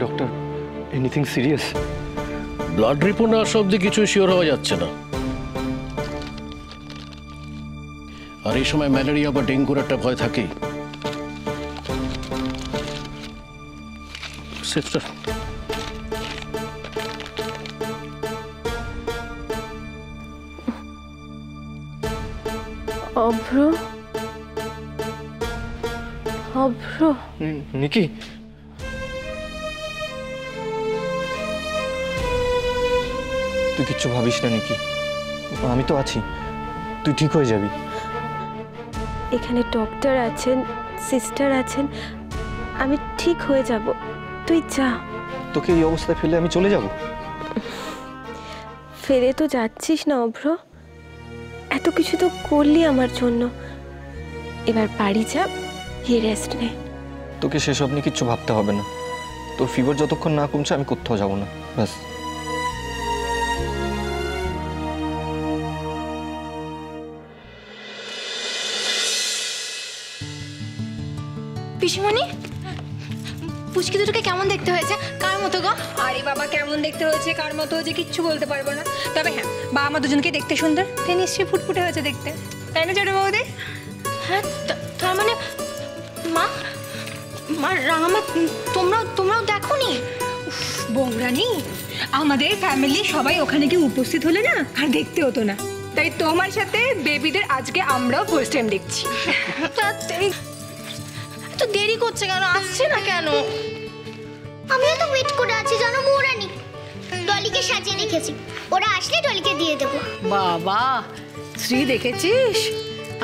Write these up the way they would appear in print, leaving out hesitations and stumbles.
Doctor, anything serious? Blood report না আসা অব্দি কিছু শিওর হওয়া যাচ্ছে না। আর এই সময় ম্যালেরিয়া বা ডেঙ্গুর একটা ভয় থাকেই। সিস্টার, অভ্র, অভ্র। নিকি, তুই কিচ্ছু ভাবিস না নিকি, আমি তো আছি, তুই ঠিক হয়ে যাবি। এখানে ডক্টর আছেন, সিস্টার আছেন, আমি ঠিক হয়ে যাব, তুই যা। তোকে এই অবস্থায় ফেলে আমি চলে যাব? ফেরে তো যাচ্ছিস না অভ্র, এত কিছু তো করলি আমার জন্য, এবার বাড়ি যা, গিয়ে রেস্ট নে। তোকে সেসব নিয়ে কিচ্ছু ভাবতে হবে না, তোর ফিভার যতক্ষণ না কমছে আমি কোথাও যাব না, ব্যাস। পিসিমণি, পুচকি দুটোকে কেমন দেখতে হয়েছে? কার মতো গো? আরে বাবা, কেমন দেখতে হয়েছে কার মতো হয়েছে কিচ্ছু বলতে পারবো না, তবে হ্যাঁ বাবা মা দুজনকে দেখতে সুন্দর, তাই নিশ্চয়ই ফুটফুটে হয়েছে দেখতে, তাই না ছোট বৌদি? হ্যাঁ, তার মানে মা, মা রাঙামা, তোমরাও দেখোনি? বৌরানি, আমাদের ফ্যামিলি সবাই ওখানে গিয়ে উপস্থিত হলে না আর দেখতে হতো না, তাই তোমার সাথে বেবিদের আজকে আমরাও ফার্স্ট টাইম দেখছি। তো দেরি করছে কেন? আসছে না কেন? আমিও তো ওয়েট করে আছি জানো মৌরানি, ডলিকে সাজিয়ে রেখেছি, ওরা আসলে ডলিকে দিয়ে দেবো। বাবা, শ্রী দেখেছিস?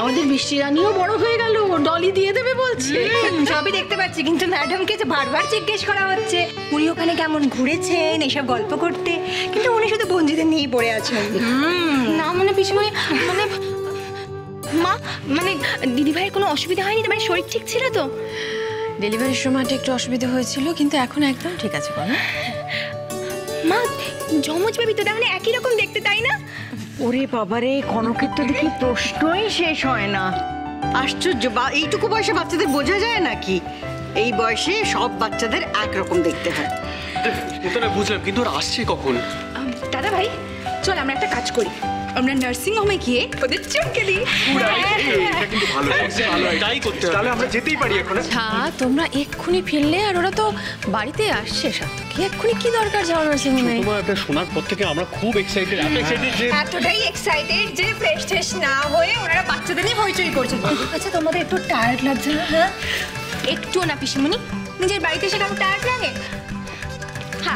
আমাদের বৃষ্টি রানীও বড় হয়ে গেল, ডলি দিয়ে দেবে বলছে। সবই দেখতে পাচ্ছি, কিন্তু ম্যাডামকে যে বারবার জিজ্ঞেস করা হচ্ছে উনি ওখানে কেমন ঘুরেছেন এইসব গল্প করতে, কিন্তু উনি শুধু বঞ্জিদের নিয়েই পড়ে আছেন। না মানে পিসিমণি, মানে মা, মানে দিদিভাইয়ের কোনো অসুবিধা হয়নি তো? মানে শরীর ঠিক ছিল তো? ডেলিভারির সময়টা একটু অসুবিধা হয়েছিল, কিন্তু এখন একদম ঠিক আছে। বলো মা, জমজ বেবি তো তাহলে একই রকম দেখতে, তাই না? ওরে বাবারে, কনকের তো দেখি প্রশ্নই শেষ হয় না। আশ্চর্য, এইটুকু বয়সে বাচ্চাদের বোঝা যায় নাকি? এই বয়সে সব বাচ্চাদের একরকম দেখতে হয়। বুঝলাম, কিন্তু ওরা আসছে কখন? দাদা ভাই, চল আমরা একটা কাজ করি, আমরা নার্সিং হোমে গিয়ে ওদের চমকে দিই। তাহলে আমরা যেতেই পারি এখন। হ্যাঁ, তোমরা এক্ষুনি ফিরলে, আর ওরা তো বাড়িতে আসছে সার্থকী, এক্ষুনি কি দরকার যাওয়ার নার্সিং হোমে? তোমার এটা শোনার পর থেকে আমরা খুব এক্সাইটেড, এতটাই এক্সাইটেড যে ফ্রেশ ট্রেশ না হয়ে ওনারা বাচ্চাদের নিয়ে হইচই করছে। আচ্ছা, তোমাদের একটু টায়ার্ড লাগছে না? হ্যাঁ, একটুও না পিসিমণি, নিজের বাড়িতে এসে কেমন টায়ার্ড লাগে।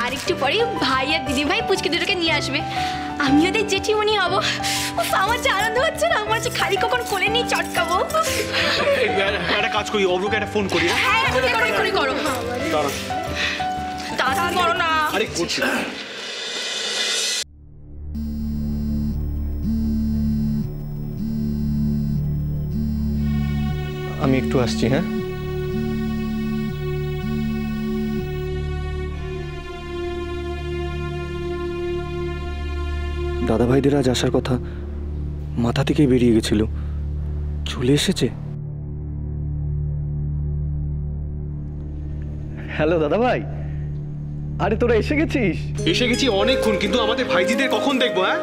আর একটু পরে ভাই আর দিদিভাই পুচকি দুটোকে নিয়ে আসবে, আমি ওদের জেঠিমণি হবো। আমার যে আনন্দ হচ্ছে না, আমার যে খালি কখন কোলে নিয়ে চটকাবো। একটা কাজ করি, অব্রুকে একটা ফোন করি। হ্যাঁ, এক্ষুনি করো। তাড়াতাড়ি করো না। আরে করছি। আমি একটু আসছি, হ্যাঁ? দাদা ভাইদের আজ আসার কথা মাথা থেকেই বেরিয়ে গেছিল, চলে এসেছে। হ্যালো দাদা ভাই, আরে তোরা এসে গেছিস? এসে গেছি অনেকক্ষণ, কিন্তু আমাদের ভাইজিদের কখন দেখবো? হ্যাঁ,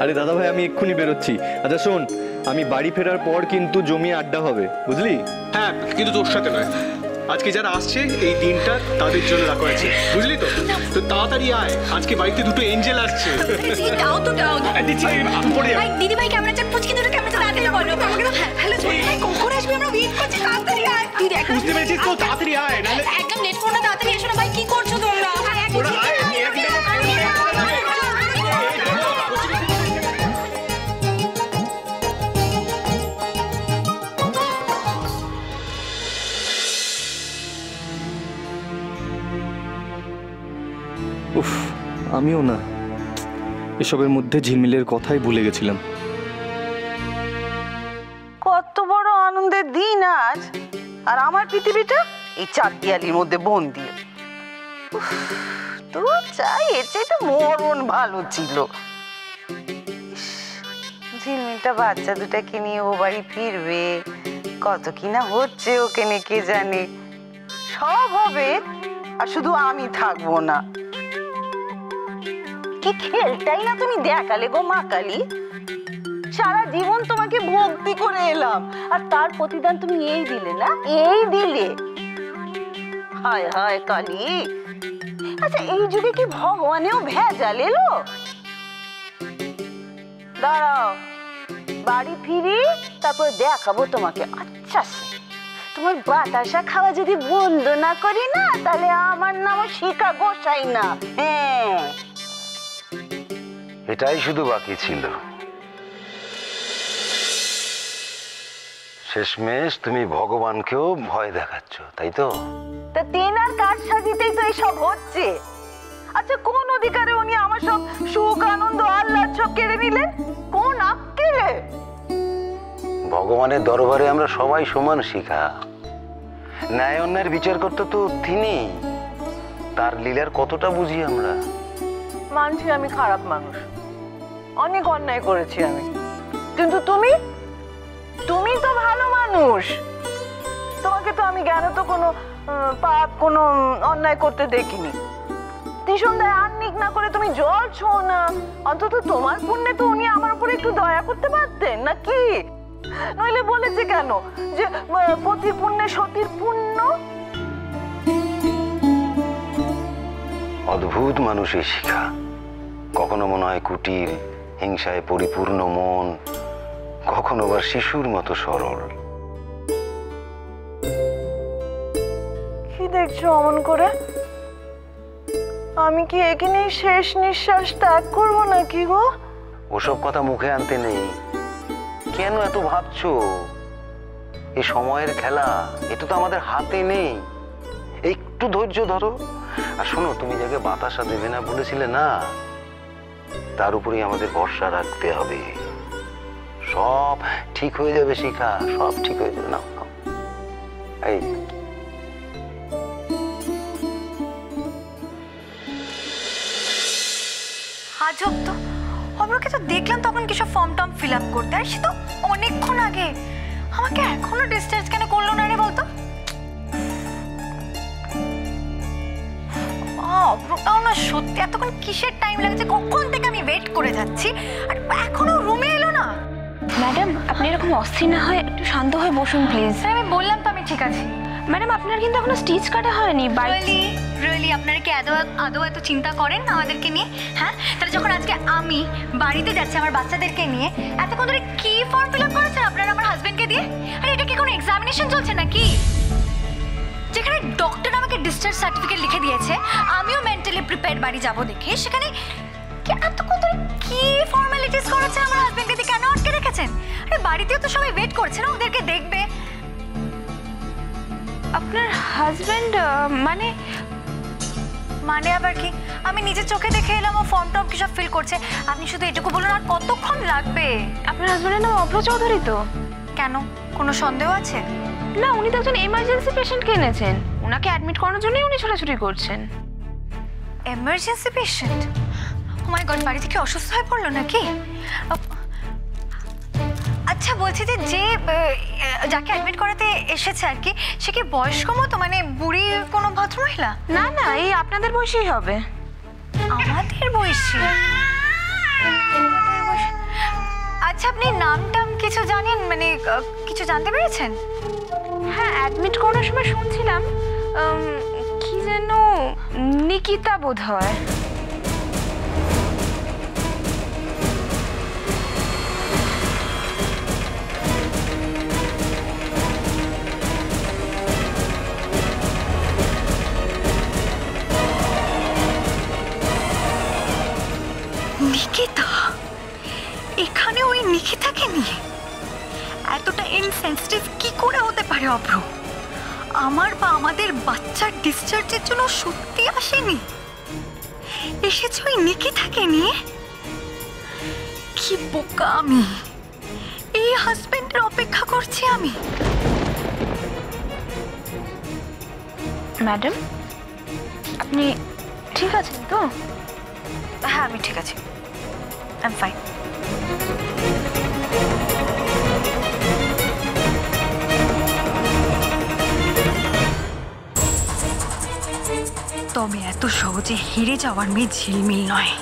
আরে দাদা ভাই, আমি এক্ষুনি বেরোচ্ছি। আচ্ছা শোন, আমি বাড়ি ফেরার পর কিন্তু জমিয়ে আড্ডা হবে, বুঝলি? হ্যাঁ, কিন্তু তোর সাথে নয়। আজকে যারা আসছে এই দিনটা তাদের জন্য রাখা আছে, বুঝলি তো? তো তাড়াতাড়ি আয়, আজকে বাড়িতে দুটো এঞ্জেল আসছে। দাও তো দাও। ভাই, দিদিভাই কেমন আছে? পুচকি দুটো কেমন আছে? তাড়াতাড়ি বলো। হ্যালো ভাই, কখন আসবে? আমরা ওয়েট করছি, তাড়াতাড়ি আয়। বুঝতে পেরেছিস তো? তাড়াতাড়ি আয়, নাহলে একদম লেট করো না, তাড়াতাড়ি এসো না। ভাই, কি করছো তোমরা? উফ, আমিও না এসবের মধ্যে ঝিলমিলের কথাই ভুলে গেছিলাম। কত বড় আনন্দের দিন আজ, আর আমার পৃথিবীটা এই চার দেয়ালির মধ্যে বন্দি। তো চাই, এর চাইতে মরণ ভালো ছিল। ঝিলমিলটা বাচ্চা দুটাকে নিয়ে ও বাড়ি ফিরবে, কত কিনা হচ্ছে ওকে নিয়ে কে জানে। সব হবে আর শুধু আমি থাকবো না। কি খেলটাই না তুমি দেখালে গো মা কালী। সারা জীবন তোমাকে ভক্তি করে এলাম, আর তার প্রতিদান তুমি এই দিলে না, এই দিলে। হায় হায় কালী। আচ্ছা, এই যুগে কি ভগবানেও ভেজাল এলো? দাঁড়াও, বাড়ি ফিরি তারপর দেখাবো তোমাকে। আচ্ছা, তোমার বাতাসা খাওয়া যদি বন্ধ না করি না, তাহলে আমার নামও শিখা গোসাই না। হ্যাঁ, এটাই শুধু বাকি ছিল। শেষমেশ তুমি ভগবানকেও ভয় দেখাচ্ছ, তাই তো? তা তেনার কাজ সাজিতেই তো এইসব হচ্ছে। আচ্ছা, কোন অধিকারে উনি আমার সব সুখ আনন্দ আল্লাহ সব কেড়ে নিলেন? কোন আক্কেলে? ভগবানের দরবারে আমরা সবাই সমান, শিখা। ন্যায় অন্যায়ের বিচার করতে তো তিনি। তার লীলার কতটা বুঝি আমরা। মানছি আমি খারাপ মানুষ, অনেক অন্যায় করেছি আমি, কিন্তু তুমি তুমি তো ভালো মানুষ। তোমাকে তো আমি জ্ঞান তো কোনো পাপ কোনো অন্যায় করতে দেখিনি। সন্ধ্যায় আহ্নিক না করে তুমি জল ছো না, অন্তত তোমার পুণ্যে তো উনি আমার উপর একটু দয়া করতে পারতেন নাকি? নইলে বলেছে কেন যে পতি পুণ্যে সতীর পুণ্য? অদ্ভুত মানুষ এই শিখা। কখনো মনে হয় কুটিল, হিংসায় পরিপূর্ণ মন, কখনো আবার শিশুর মতো সরল। কি দেখছো অমন করে? আমি কি এখানেই শেষ নিঃশ্বাস ত্যাগ করবো নাকি গো? ওসব কথা মুখে আনতে নেই। কেন এত ভাবছো? এই সময়ের খেলা, এটা তো আমাদের হাতে নেই। একটু ধৈর্য ধরো। আর শোনো, তুমি যাকে বাতাসা দেবে না বলেছিলে না, তার উপরেই আমাদের ভরসা রাখতে হবে। সব ঠিক হয়ে যাবে শিখা, সব ঠিক হয়ে যাবে। না এই আজব তো, অমরকে তো দেখলাম তখন কিছু ফর্ম টর্ম ফিল আপ করতে, আর সে তো অনেকক্ষণ আগে। আমাকে এখনো ডিসচার্জ কেন করলো না রে বলতো? অমরটাও না সত্যি এতক্ষণ কিসের টাইম লাগছে, কখন থেকে আমি ওয়েট করে যাচ্ছি, আর এখনো রুমে এলো না। ম্যাডাম, আপনি এরকম অস্থির না হয় একটু শান্ত হয়ে বসুন প্লিজ। আমি বললাম তো আমি ঠিক আছি। ম্যাডাম, আপনার কিন্তু এখনো স্টিচ কাটা হয়নি। রিয়েলি আপনারা কি আদৌ এত চিন্তা করেন আমাদেরকে নিয়ে? হ্যাঁ, তাহলে যখন আজকে আমি বাড়িতে যাচ্ছি আমার বাচ্চাদেরকে নিয়ে, এতক্ষণ ধরে কি ফর্ম ফিল আপ করেছেন আপনারা আমার হাজবেন্ডকে দিয়ে? আরে এটা কি কোনো এক্সামিনেশন চলছে নাকি, যেখানে ডক্টর আমাকে ডিসচার্জ সার্টিফিকেট লিখে দিয়েছে, আমিও মেন্টালি প্রিপেয়ার্ড বাড়ি যাব দেখে, সেখানে এতক্ষণ ধরে কি ফর্মালিটিস করেছে আমার হাজবেন্ডকে দিয়ে? কেন আটকে রেখেছেন? আরে বাড়িতেও তো সবাই ওয়েট করছে না, ওদেরকে দেখবে। আপনার হাজবেন্ড মানে আবার কি? আমি নিজের চোখে দেখে এলাম ও ফর্ম টর্ম কি সব ফিল করছে। আপনি শুধু এটুকু বলুন, আর কতক্ষণ লাগবে? আপনার হাজবেন্ডের নাম অভ্র চৌধুরী তো? কেন, কোনো সন্দেহ আছে? না, উনি তো একজন এমার্জেন্সি পেশেন্টকে এনেছেন, ওনাকে অ্যাডমিট করানোর জন্যই উনি ছোটাছুটি করছেন। Emergency patient? Oh my God, বাড়ি থেকে অসুস্থ হয়ে পড়লো নাকি? আচ্ছা, বলছি যে যাকে অ্যাডমিট করাতে এসেছে আর কি, সে কি বয়স্ক মতো, মানে বুড়ি কোনো ভদ্রমহিলা? না না, এই আপনাদের বয়সেই হবে। আমাদের বয়সী? আচ্ছা, আপনি নাম টাম কিছু জানেন, মানে কিছু জানতে পেরেছেন? হ্যাঁ, অ্যাডমিট করানোর সময় শুনছিলাম কি যেন নিকিতা বোধ হয়। নিকিতা? এখানে ওই নিকিতাকে নিয়ে এতটা ইনসেনসিটিভ কি করে হতে পারে অভ্র? আমার বা আমাদের বাচ্চার ডিসচার্জের জন্য সত্যি আসেনি, এসেছে ওই নিকিতাকে নিয়ে। কি বোকা আমি! এই হাজবেন্ডের অপেক্ষা করছি আমি। ম্যাডাম, আপনি ঠিক আছেন তো? হ্যাঁ, আমি ঠিক আছি, আই এম ফাইন। তবে এত সহজে হেরে যাওয়ার মেয়ে ঝিলমিল নয়।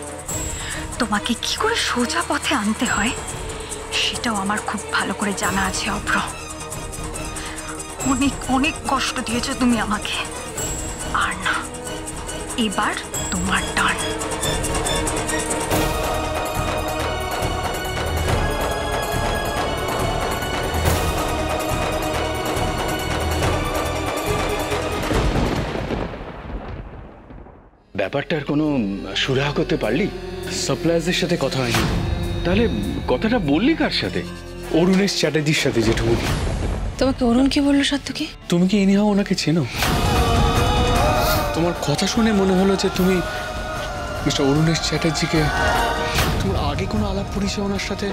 তোমাকে কি করে সোজা পথে আনতে হয় সেটাও আমার খুব ভালো করে জানা আছে অভ্র। অনেক অনেক কষ্ট দিয়েছো তুমি আমাকে, আর না, এবার তোমার টার্ন। ব্যাপারটার কোনো সুরাহা করতে পারলি? সাপ্লাইজের সাথে কথা হয়নি। তাহলে কথাটা বললি কার সাথে? অরুণেশ চ্যাটার্জির সাথে, জেঠুমনি। তোমাকে অরুণ কি বললো সাত্তকী? তুমি কি এনিহাও ওনাকে চেনো? তোমার কথা শুনে মনে হলো যে তুমি মিস্টার অরুণেশ চ্যাটার্জিকে, তোমার আগে কোনো আলাপ পরিচয় ওনার সাথে